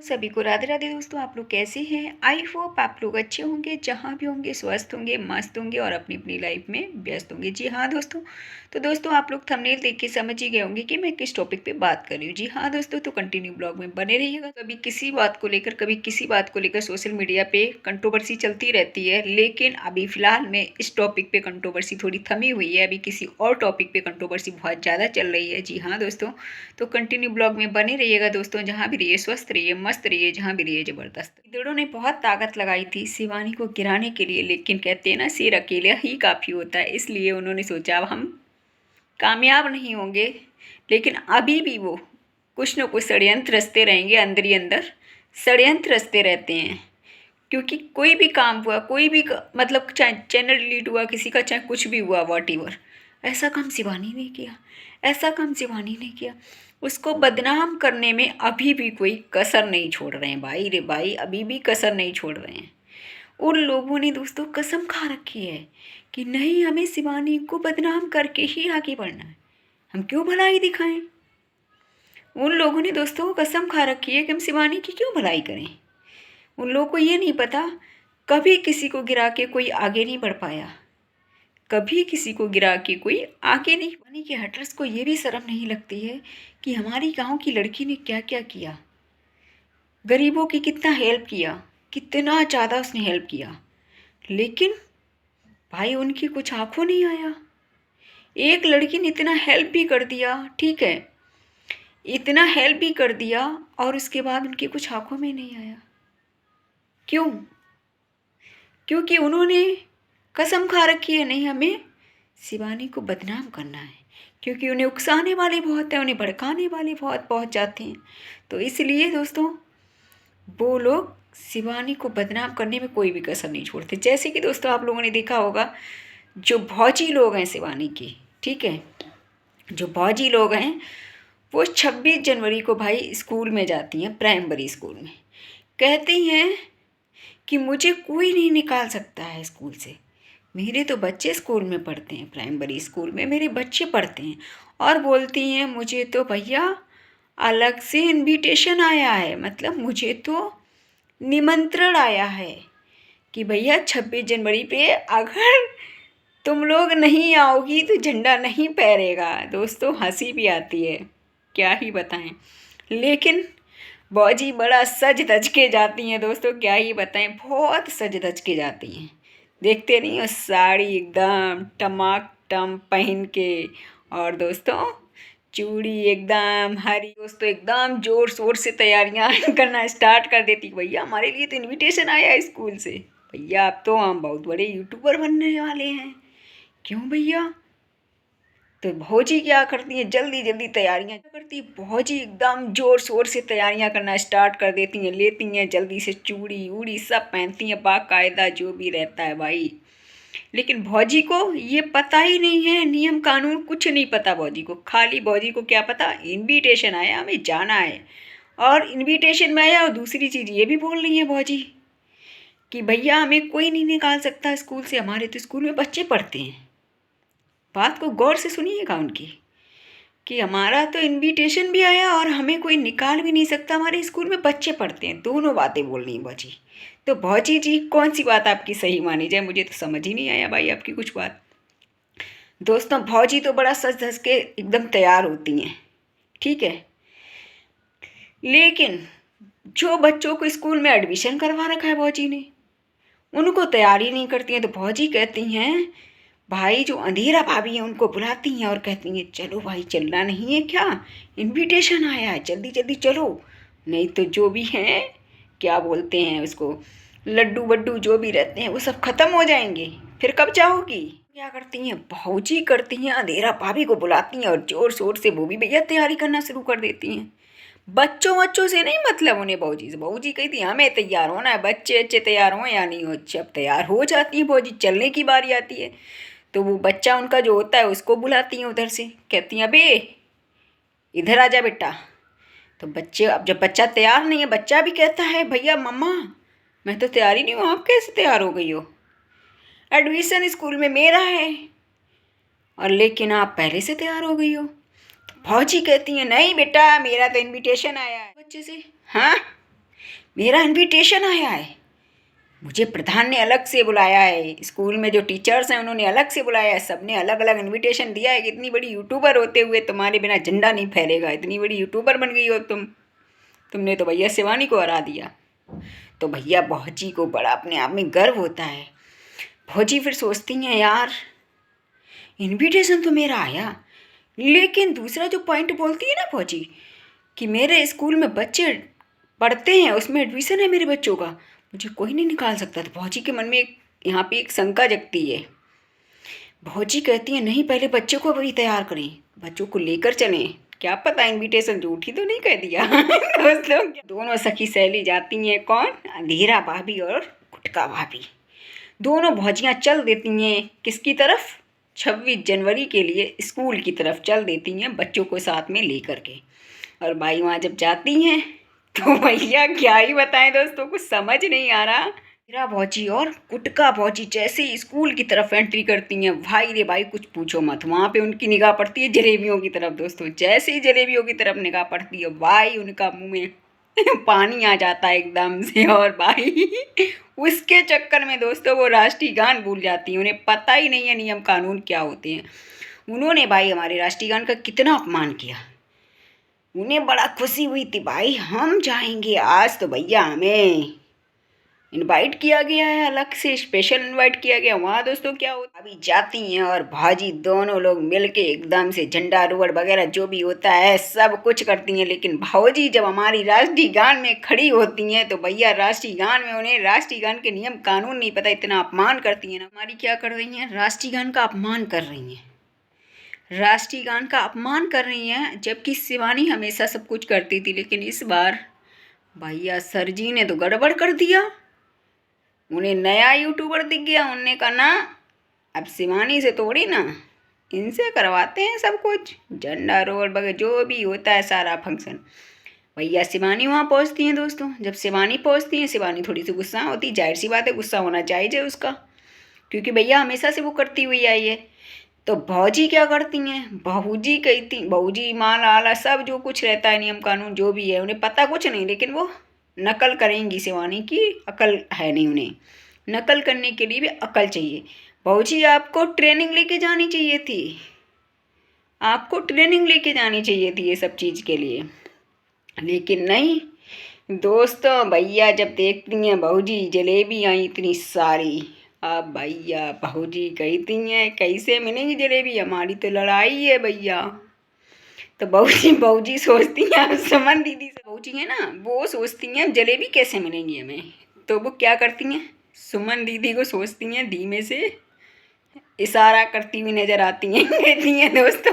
सभी को राधे राधे दोस्तों। आप लोग कैसे हैं? आई होप आप लोग अच्छे होंगे, जहाँ भी होंगे स्वस्थ होंगे, मस्त होंगे और अपनी अपनी लाइफ में व्यस्त होंगे। जी हाँ दोस्तों, तो दोस्तों आप लोग थंबनेल देख के समझ ही गए होंगे कि मैं किस टॉपिक पे बात कर रही हूँ। जी हाँ दोस्तों, तो कंटिन्यू ब्लॉग में बने रहिएगा। कभी किसी बात को लेकर कभी किसी बात को लेकर सोशल मीडिया पे कंट्रोवर्सी चलती रहती है, लेकिन अभी फिलहाल में इस टॉपिक पे कंट्रोवर्सी थोड़ी थमी हुई है। अभी किसी और टॉपिक पे कंट्रोवर्सी बहुत ज़्यादा चल रही है। जी हाँ दोस्तों, तो कंटिन्यू ब्लॉग में बने रहिएगा दोस्तों। जहाँ भी रहिए स्वस्थ रहिए, मस्त रहिए, जहाँ भी रहिए जबरदस्त। गिद्धड़ों ने बहुत ताकत लगाई थी शिवानी को गिराने के लिए, लेकिन कहते हैं ना, शेर अकेला ही काफ़ी होता है। इसलिए उन्होंने सोचा अब हम कामयाब नहीं होंगे, लेकिन अभी भी वो कुछ न कुछ षड्यंत्र रचते रहेंगे। अंदर ही अंदर षड्यंत्र रचते रहते हैं, क्योंकि कोई भी काम हुआ, कोई भी मतलब चाहे चैनल डिलीट हुआ किसी का, चाहे कुछ भी हुआ, वॉट एवर, ऐसा काम शिवानी ने किया, ऐसा काम शिवानी ने किया। उसको बदनाम करने में अभी भी कोई कसर नहीं छोड़ रहे हैं भाई रे भाई, अभी भी कसर नहीं छोड़ रहे हैं। उन लोगों ने दोस्तों कसम खा रखी है कि नहीं, हमें शिवानी को बदनाम करके ही आगे बढ़ना है, हम क्यों भलाई दिखाएं। उन लोगों ने दोस्तों कसम खा रखी है कि हम शिवानी की क्यों भलाई करें। उन लोगों को ये नहीं पता, कभी किसी को गिरा के कोई आगे नहीं बढ़ पाया, कभी किसी को गिरा के कोई आगे नहीं। पानी के हटर्स को ये भी शर्म नहीं लगती है कि हमारी गांव की लड़की ने क्या क्या किया, गरीबों की कितना हेल्प किया, कितना ज़्यादा उसने हेल्प किया, लेकिन भाई उनकी कुछ आंखों नहीं आया। एक लड़की ने इतना हेल्प भी कर दिया, ठीक है, इतना हेल्प भी कर दिया, और उसके बाद उनकी कुछ आंखों में नहीं आया। क्यों? क्योंकि उन्होंने कसम खा रखी है, नहीं, हमें शिवानी को बदनाम करना है। क्योंकि उन्हें उकसाने वाले बहुत हैं, उन्हें भड़काने वाले बहुत पहुंच जाते हैं। तो इसलिए दोस्तों वो लोग शिवानी को बदनाम करने में कोई भी कसर नहीं छोड़ते। जैसे कि दोस्तों आप लोगों ने देखा होगा, जो भौजी लोग हैं शिवानी के, ठीक है, जो भौजी लोग हैं, वो 26 जनवरी को भाई स्कूल में जाती हैं, प्राइमरी स्कूल में। कहती हैं कि मुझे कोई नहीं निकाल सकता है स्कूल से, मेरे तो बच्चे स्कूल में पढ़ते हैं, प्राइमरी स्कूल में मेरे बच्चे पढ़ते हैं। और बोलती हैं मुझे तो भैया अलग से इनविटेशन आया है, मतलब मुझे तो निमंत्रण आया है कि भैया 26 जनवरी पे अगर तुम लोग नहीं आओगी तो झंडा नहीं फहरेगा। दोस्तों हंसी भी आती है, क्या ही बताएं, लेकिन बौजी बड़ा सज धज के जाती हैं दोस्तों, क्या ही बताएं, बहुत सज धज के जाती हैं। देखते नहीं हो, साड़ी एकदम टमाटम पहन के, और दोस्तों चूड़ी एकदम हरी, दोस्तों एकदम जोर शोर से तैयारियां करना स्टार्ट कर देती। भैया हमारे लिए तो इनविटेशन आया है स्कूल से, भैया अब तो हम बहुत बड़े यूट्यूबर बनने वाले हैं। क्यों भैया? तो भौजी क्या करती हैं, जल्दी जल्दी तैयारियां करती है भौजी, एकदम जोर शोर से तैयारियां करना स्टार्ट कर देती हैं, लेती हैं जल्दी से चूड़ी वूड़ी सब पहनती हैं बाकायदा, जो भी रहता है भाई। लेकिन भौजी को ये पता ही नहीं है, नियम कानून कुछ नहीं पता भौजी को। खाली भौजी को क्या पता, इनविटेशन आया, हमें जाना है। और इनविटेशन में आया, और दूसरी चीज़ ये भी बोल रही है भौजी कि भैया हमें कोई नहीं निकाल सकता स्कूल से, हमारे तो स्कूल में बच्चे पढ़ते हैं। बात को गौर से सुनिएगा उनकी, कि हमारा तो इनविटेशन भी आया और हमें कोई निकाल भी नहीं सकता, हमारे स्कूल में बच्चे पढ़ते हैं। दोनों बातें बोल रही हैं भौजी। तो भौजी जी कौन सी बात आपकी सही मानी जाए, मुझे तो समझ ही नहीं आया भाई आपकी कुछ बात। दोस्तों भौजी तो बड़ा सज धज के एकदम तैयार होती हैं, ठीक है, लेकिन जो बच्चों को स्कूल में एडमिशन करवा रखा है भौजी ने, उनको तैयारी नहीं करती हैं। तो भौजी कहती हैं, भाई जो अंधेरा भाभी हैं उनको बुलाती हैं और कहती हैं चलो भाई, चलना नहीं है क्या, इनविटेशन आया है, जल्दी जल्दी चलो, नहीं तो जो भी हैं, क्या बोलते हैं उसको, लड्डू वड्डू जो भी रहते हैं वो सब खत्म हो जाएंगे, फिर कब जाओगी। क्या करती हैं भौजी, करती हैं अंधेरा भाभी को बुलाती हैं और जोर शोर से वो भी भैया तैयारी करना शुरू कर देती हैं। बच्चों बच्चों से नहीं मतलब उन्हें भौजी से, भौजी कहती है हमें तैयार होना है, बच्चे अच्छे तैयार हों या नहीं हो। जब तैयार हो जाती हैं भौजी, चलने की बारी आती है, तो वो बच्चा उनका जो होता है उसको बुलाती हैं उधर से, कहती हैं अबे इधर आ जा बेटा। तो बच्चे, अब जब बच्चा तैयार नहीं है, बच्चा भी कहता है भैया मम्मा मैं तो तैयार ही नहीं हूँ, आप कैसे तैयार हो गई हो, एडमिशन स्कूल में मेरा है, और लेकिन आप पहले से तैयार हो गई हो। तो भौजी कहती हैं नहीं बेटा, मेरा तो इनविटेशन आया है बच्चे से। हाँ, मेरा इनविटेशन आया है, मुझे प्रधान ने अलग से बुलाया है, स्कूल में जो टीचर्स हैं उन्होंने अलग से बुलाया है, सबने अलग अलग इनविटेशन दिया है कि इतनी बड़ी यूट्यूबर होते हुए तुम्हारे बिना झंडा नहीं फैलेगा, इतनी बड़ी यूट्यूबर बन गई हो तुमने तो भैया शिवानी को हरा दिया। तो भैया भौजी को बड़ा अपने आप में गर्व होता है। भौजी फिर सोचती हैं यार इनविटेशन तो मेरा आया, लेकिन दूसरा जो पॉइंट बोलती है ना भौजी कि मेरे स्कूल में बच्चे पढ़ते हैं, उसमें एडमिशन है मेरे बच्चों का, मुझे कोई नहीं निकाल सकता। तो भौजी के मन में यहाँ पे एक शंका जगती है। भौजी कहती है नहीं, पहले बच्चों को भी तैयार करें, बच्चों को लेकर चलें, क्या पता इनविटेशन झूठी तो नहीं कह दिया। दोस्तों दोनों सखी सहेली जाती हैं, कौन, अंधेरा भाभी और गुटका भाभी। दोनों भौजियाँ चल देती हैं किसकी तरफ, 26 जनवरी के लिए स्कूल की तरफ चल देती हैं बच्चों को साथ में लेकर के। और भाई वहाँ जब जाती हैं तो भैया क्या ही बताएं दोस्तों, कुछ समझ नहीं आ रहा। हीरा भौजी और गुटका भौजी जैसे ही स्कूल की तरफ एंट्री करती हैं, भाई रे भाई कुछ पूछो मत, वहाँ पे उनकी निगाह पड़ती है जलेबियों की तरफ। दोस्तों जैसे ही जलेबियों की तरफ निगाह पड़ती है भाई उनका मुंह में पानी आ जाता है एकदम से। और भाई उसके चक्कर में दोस्तों वो राष्ट्रीय गान भूल जाती हैं, उन्हें पता ही नहीं है नियम कानून क्या होते हैं। उन्होंने भाई हमारे राष्ट्रीय गान का कितना अपमान किया, उन्हें बड़ा खुशी हुई थी भाई हम जाएंगे आज, तो भैया हमें इनवाइट किया गया है, अलग से स्पेशल इनवाइट किया गया। वहाँ दोस्तों क्या होता अभी जाती हैं और भाजी दोनों लोग मिलके एकदम से झंडा रोड वगैरह जो भी होता है सब कुछ करती हैं। लेकिन भाजी जब हमारी राष्ट्रीय गान में खड़ी होती हैं तो भैया राष्ट्रीय गान में उन्हें राष्ट्रीय गान के नियम कानून नहीं पता, इतना अपमान करती हैं ना। हमारी क्या कर रही हैं, राष्ट्रीय गान का अपमान कर रही हैं, राष्ट्रीय गान का अपमान कर रही हैं। जबकि शिवानी हमेशा सब कुछ करती थी, लेकिन इस बार भैया सर जी ने तो गड़बड़ कर दिया। उन्हें नया यूट्यूबर दिख गया, उनने कहा ना अब शिवानी से थोड़ी ना, इनसे करवाते हैं सब कुछ, झंडा रोड वगैरह जो भी होता है सारा फंक्शन। भैया शिवानी वहाँ पहुँचती हैं दोस्तों। जब शिवानी पहुँचती हैं, शिवानी थोड़ी सी गुस्सा होती, जाहिर सी बात है गुस्सा होना चाहिए उसका, क्योंकि भैया हमेशा से वो करती हुई आई है। तो भौजी क्या करती हैं, बहूजी कहती, बहूजी माला आला सब जो कुछ रहता है नियम कानून जो भी है, उन्हें पता कुछ नहीं, लेकिन वो नकल करेंगी। शिवानी की अकल है नहीं, उन्हें नकल करने के लिए भी अकल चाहिए। बहूजी आपको ट्रेनिंग लेके जानी चाहिए थी, आपको ट्रेनिंग लेके जानी चाहिए थी ये सब चीज़ के लिए, लेकिन नहीं। दोस्तों भैया जब देखती हैं बहूजी जलेबी आई इतनी सारी, अब भैया बहूजी कहती हैं कैसे मिलेंगी जलेबी, हमारी तो लड़ाई है भैया। तो बहूजी सोचती हैं, अब सुमन दीदी से बहूजी है ना, वो सोचती हैं जलेबी कैसे मिलेंगी हमें। तो वो क्या करती हैं, सुमन दीदी को सोचती हैं धीमे से इशारा करती हुई नजर आती हैं। कहती हैं दोस्तों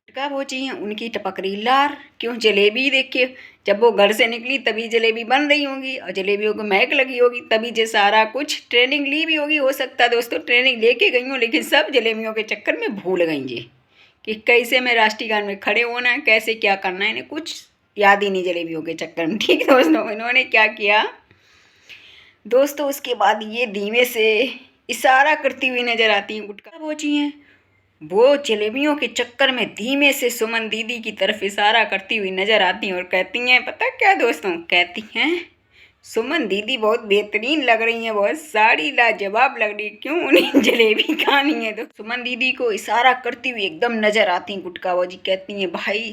क्या बहूजी हैं, उनकी टपक रही लार, क्यों, जलेबी देख के। जब वो घर से निकली तभी जलेबी बन रही होंगी और जलेबियों को महक लगी होगी, तभी जो सारा कुछ ट्रेनिंग ली भी होगी। हो सकता है दोस्तों ट्रेनिंग लेके गई हूँ, लेकिन सब जलेबियों के चक्कर में भूल गई जी कि कैसे मैं राष्ट्रीय गान में खड़े होना है, कैसे क्या करना है, इन्हें कुछ याद ही नहीं जलेबियों के चक्कर में। ठीक है दोस्तों, इन्होंने क्या किया दोस्तों, उसके बाद ये धीमे से इशारा करती हुई नजर आती हैं, गुटका पहुँची हैं, वो जलेबियों के चक्कर में धीमे से सुमन दीदी की तरफ इशारा करती हुई नजर आती हैं और कहती हैं, पता क्या दोस्तों, कहती हैं सुमन दीदी बहुत बेहतरीन लग रही हैं, बहुत साड़ी लाजवाब लग रही है, क्यों, उन्हें जलेबी खानी है। तो सुमन दीदी को इशारा करती हुई एकदम नजर आती हैं गुटका बाजी, कहती हैं भाई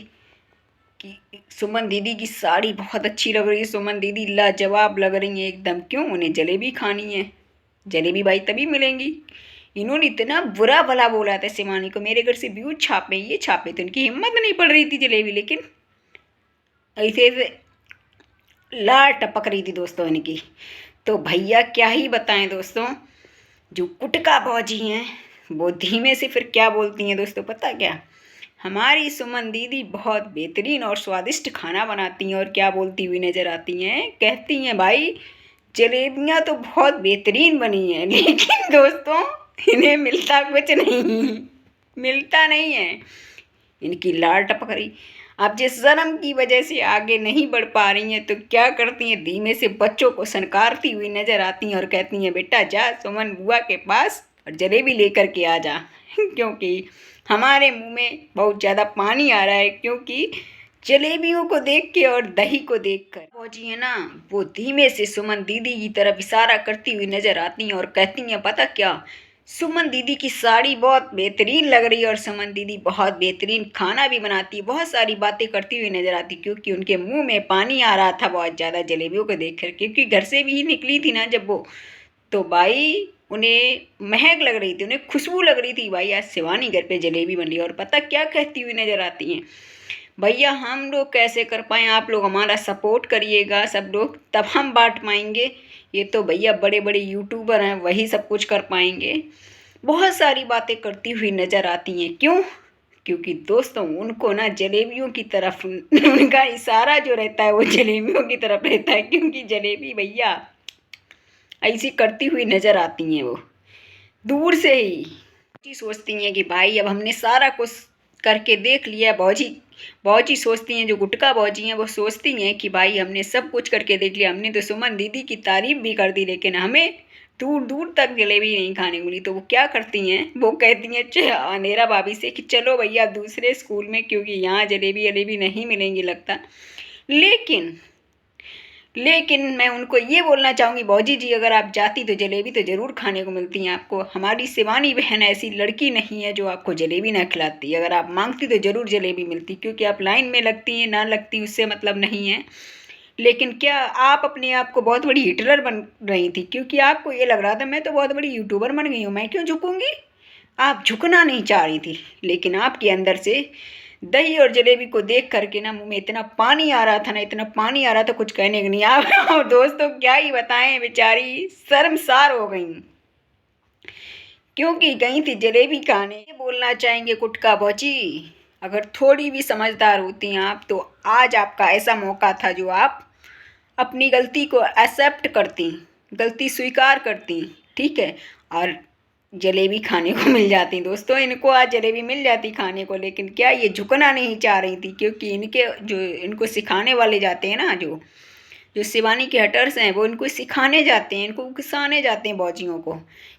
कि सुमन दीदी की साड़ी बहुत अच्छी लग रही है, सुमन दीदी लाजवाब लग रही हैं एकदम, क्यों, उन्हें जलेबी खानी है, जलेबी भाई तभी मिलेंगी। इन्होंने इतना बुरा भला बोला था शिवानी को, मेरे घर से व्यूज छापे ये छापे, तो इनकी हिम्मत नहीं पड़ रही थी जलेबी, लेकिन ऐसे लार टपक रही थी दोस्तों इनकी। तो भैया क्या ही बताएं दोस्तों, जो गुटका भौजी हैं वो धीमे से फिर क्या बोलती हैं दोस्तों, पता क्या, हमारी सुमन दीदी बहुत बेहतरीन और स्वादिष्ट खाना बनाती हैं, और क्या बोलती हुई नजर आती हैं, कहती हैं भाई जलेबियाँ तो बहुत बेहतरीन बनी हैं, लेकिन दोस्तों इन्हें मिलता कुछ नहीं, मिलता नहीं है। इनकी लार टपक रही। अब जिस शर्म की वजह से आगे नहीं बढ़ पा रही हैं तो क्या करती हैं, धीमे से बच्चों को सनकारती हुई नजर आती हैं और कहती हैं, बेटा जा सुमन बुआ के पास और जलेबी लेकर के आ जा, क्योंकि हमारे मुंह में बहुत ज़्यादा पानी आ रहा है, क्योंकि जलेबियों को देख के और दही को देखकर फौजी है ना, वो धीमे से सुमन दीदी की तरफ इशारा करती हुई नजर आती हैं और कहती हैं पता क्या, सुमन दीदी की साड़ी बहुत बेहतरीन लग रही है और सुमन दीदी बहुत बेहतरीन खाना भी बनाती है, बहुत सारी बातें करती हुई नजर आती, क्योंकि उनके मुंह में पानी आ रहा था बहुत ज़्यादा जलेबियों को देखकर, क्योंकि घर से भी निकली थी ना जब वो, तो भाई उन्हें महक लग रही थी, उन्हें खुशबू लग रही थी भाई आज शिवानी घर पे जलेबी बन रही है। और पता क्या कहती हुई नजर आती हैं, भैया हम लोग कैसे कर पाएँ, आप लोग हमारा सपोर्ट करिएगा सब लोग, तब हम बांट पाएंगे। ये तो भैया बड़े बड़े यूट्यूबर हैं, वही सब कुछ कर पाएंगे। बहुत सारी बातें करती हुई नजर आती हैं। क्यों? क्योंकि दोस्तों उनको ना जलेबियों की तरफ उनका इशारा जो रहता है वो जलेबियों की तरफ रहता है, क्योंकि जलेबी भैया ऐसी करती हुई नजर आती हैं वो दूर से ही। सोचती हैं कि भाई अब हमने सारा कुछ करके देख लिया। भौजी भौजी सोचती हैं, जो गुटका भौजी हैं वो सोचती हैं कि भाई हमने सब कुछ करके देख लिया, हमने तो सुमन दीदी की तारीफ भी कर दी, लेकिन हमें दूर दूर तक जलेबी नहीं खाने को मिली। तो वो क्या करती हैं, वो कहती हैं अंधेरा भाभी से कि चलो भैया दूसरे स्कूल में, क्योंकि यहाँ जलेबी वलेबी नहीं मिलेंगी लगता। लेकिन मैं उनको ये बोलना चाहूँगी, भौजी जी अगर आप जाती तो जलेबी तो ज़रूर खाने को मिलती हैं आपको। हमारी शिवानी बहन ऐसी लड़की नहीं है जो आपको जलेबी ना खिलाती। अगर आप मांगती तो ज़रूर जलेबी मिलती, क्योंकि आप लाइन में लगती हैं ना लगती उससे मतलब नहीं है। लेकिन क्या आप अपने आप को बहुत बड़ी हिटलर बन रही थी, क्योंकि आपको ये लग रहा था मैं तो बहुत बड़ी यूट्यूबर बन गई हूँ, मैं क्यों झुकूँगी। आप झुकना नहीं चाह रही थी, लेकिन आपके अंदर से दही और जलेबी को देख करके ना मुंह में इतना पानी आ रहा था ना, इतना पानी आ रहा था कुछ कहने को नहीं। आप दोस्तों क्या ही बताएं, बेचारी शर्मसार हो गई, क्योंकि गई थी जलेबी खाने। ये बोलना चाहेंगे गुटका भौजी, अगर थोड़ी भी समझदार होती हैं आप तो आज आपका ऐसा मौका था जो आप अपनी गलती को एक्सेप्ट करती, गलती स्वीकार करती, ठीक है, और जलेबी खाने को मिल जाती। दोस्तों इनको आज जलेबी मिल जाती खाने को, लेकिन क्या ये झुकना नहीं चाह रही थी, क्योंकि इनके जो इनको सिखाने वाले जाते हैं ना, जो जो शिवानी के हटर्स हैं वो इनको सिखाने जाते हैं, इनको उकसाने जाते हैं बौजियों को,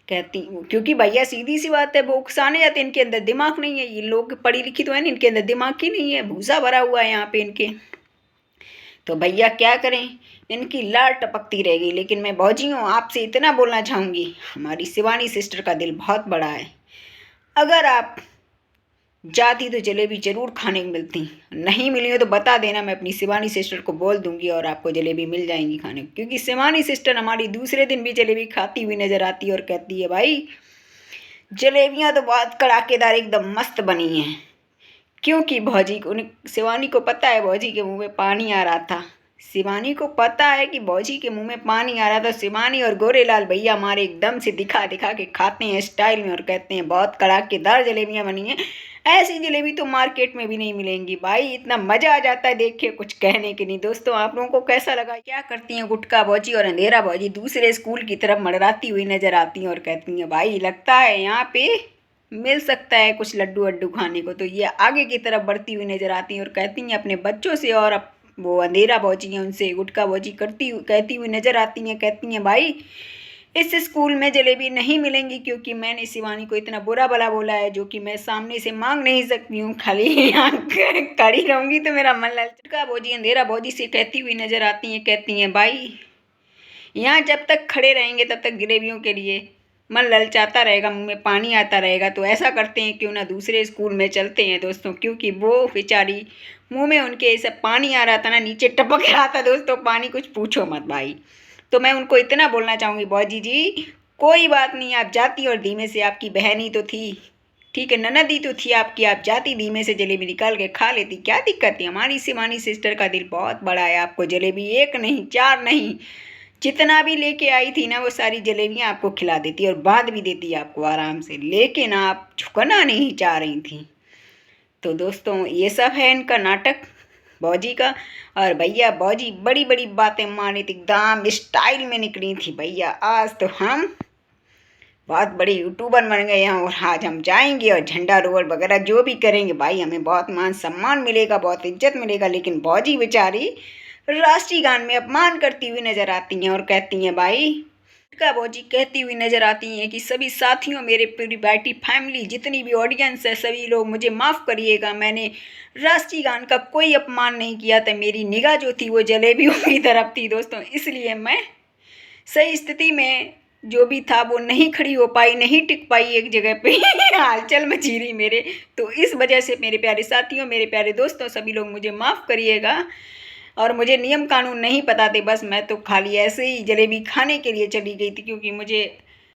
कहती, क्योंकि भैया सीधी सी बात है वो उकसाने जाते हैं, इनके अंदर दिमाग नहीं है। ये लोग पढ़ी लिखी तो है नहीं, इनके अंदर दिमाग ही नहीं है, भूसा भरा हुआ है यहाँ पे इनके। तो भैया क्या करें, इनकी लार टपकती रहेगी। लेकिन मैं भौजियों आपसे इतना बोलना चाहूँगी, हमारी शिवानी सिस्टर का दिल बहुत बड़ा है, अगर आप जाती तो जलेबी ज़रूर खाने को मिलती, नहीं मिली हो तो बता देना, मैं अपनी शिवानी सिस्टर को बोल दूंगी और आपको जलेबी मिल जाएंगी खाने को। क्योंकि शिवानी सिस्टर हमारी दूसरे दिन भी जलेबी खाती हुई नज़र आती है और कहती है भाई जलेबियाँ तो बहुत कड़ाकेदार एकदम मस्त बनी हैं। क्योंकि भौजी को, शिवानी को पता है भौजी के मुंह में पानी आ रहा था, शिवानी को पता है कि भौजी के मुंह में पानी आ रहा था। शिवानी और गोरेलाल भैया हमारे एकदम से दिखा दिखा के खाते हैं स्टाइल में और कहते हैं बहुत कड़ाकेदार जलेबियाँ बनी हैं, ऐसी जलेबी तो मार्केट में भी नहीं मिलेंगी। भाई इतना मज़ा आ जाता है देख के, कुछ कहने के नहीं। दोस्तों आप लोगों को कैसा लगा? क्या करती हैं गुटका भौजी और अंधेरा भौजी दूसरे स्कूल की तरफ मंडराती हुई नजर आती हैं और कहती हैं भाई लगता है यहाँ पे मिल सकता है कुछ लड्डू वड्डू खाने को। तो ये आगे की तरफ बढ़ती हुई नजर आती हैं और कहती हैं अपने बच्चों से, और वो अंधेरा भौजी हैं उनसे गुटका भौजी कहती हुई नजर आती हैं, कहती हैं भाई इस स्कूल में जलेबी नहीं मिलेंगी, क्योंकि मैंने शिवानी को इतना बुरा भला बोला है जो कि मैं सामने से मांग नहीं सकती हूँ, खाली यहाँ खड़ी रहूँगी तो मेरा मन गुटका भौजी अंधेरा भौजी से कहती हुई नजर आती हैं, कहती हैं भाई यहाँ जब तक खड़े रहेंगे तब तक जलेबियों के लिए मन ललचाता रहेगा, मुंह में पानी आता रहेगा। तो ऐसा करते हैं क्यों ना दूसरे स्कूल में चलते हैं दोस्तों, क्योंकि वो बेचारी मुंह में उनके ऐसा पानी आ रहा था ना, नीचे टपक रहा था दोस्तों पानी, कुछ पूछो मत भाई। तो मैं उनको इतना बोलना चाहूँगी भौजी जी कोई बात नहीं, आप जाती और धीमे से, आपकी बहन ही तो थी, ठीक है ननद ही तो थी आपकी, आप जाती धीमे से जलेबी निकाल के खा लेती, क्या दिक्कत थी। हमारी शिवानी सिस्टर का दिल बहुत बड़ा है, आपको जलेबी एक नहीं चार नहीं जितना भी लेके आई थी ना वो सारी जलेबियाँ आपको खिला देती और बांध भी देती आपको आराम से, लेकिन आप झुकना नहीं चाह रही थी। तो दोस्तों ये सब है इनका नाटक भौजी का। और भैया भौजी बड़ी बड़ी बातें मानी थी, एकदम स्टाइल में निकली थी भैया, आज तो हम बहुत बड़े यूट्यूबर बन गए हैं और आज हम जाएंगे और झंडा रोल वगैरह जो भी करेंगे भाई हमें बहुत मान सम्मान मिलेगा, बहुत इज्जत मिलेगा। लेकिन भौजी बेचारी राष्ट्रीय गान में अपमान करती हुई नजर आती हैं और कहती हैं भाई का भौजी कहती हुई नजर आती हैं कि सभी साथियों, मेरे पूरी बैठी फैमिली, जितनी भी ऑडियंस है, सभी लोग मुझे माफ़ करिएगा, मैंने राष्ट्रीय गान का कोई अपमान नहीं किया था। मेरी निगाह जो थी वो जलेबियों की तरफ थी दोस्तों, इसलिए मैं सही स्थिति में जो भी था वो नहीं खड़ी हो पाई, नहीं टिक पाई एक जगह पे हलचल मची रही मेरे। तो इस वजह से मेरे प्यारे साथियों, मेरे प्यारे दोस्तों, सभी लोग मुझे माफ़ करिएगा। और मुझे नियम कानून नहीं पता थे, बस मैं तो खाली ऐसे ही जलेबी खाने के लिए चली गई थी, क्योंकि मुझे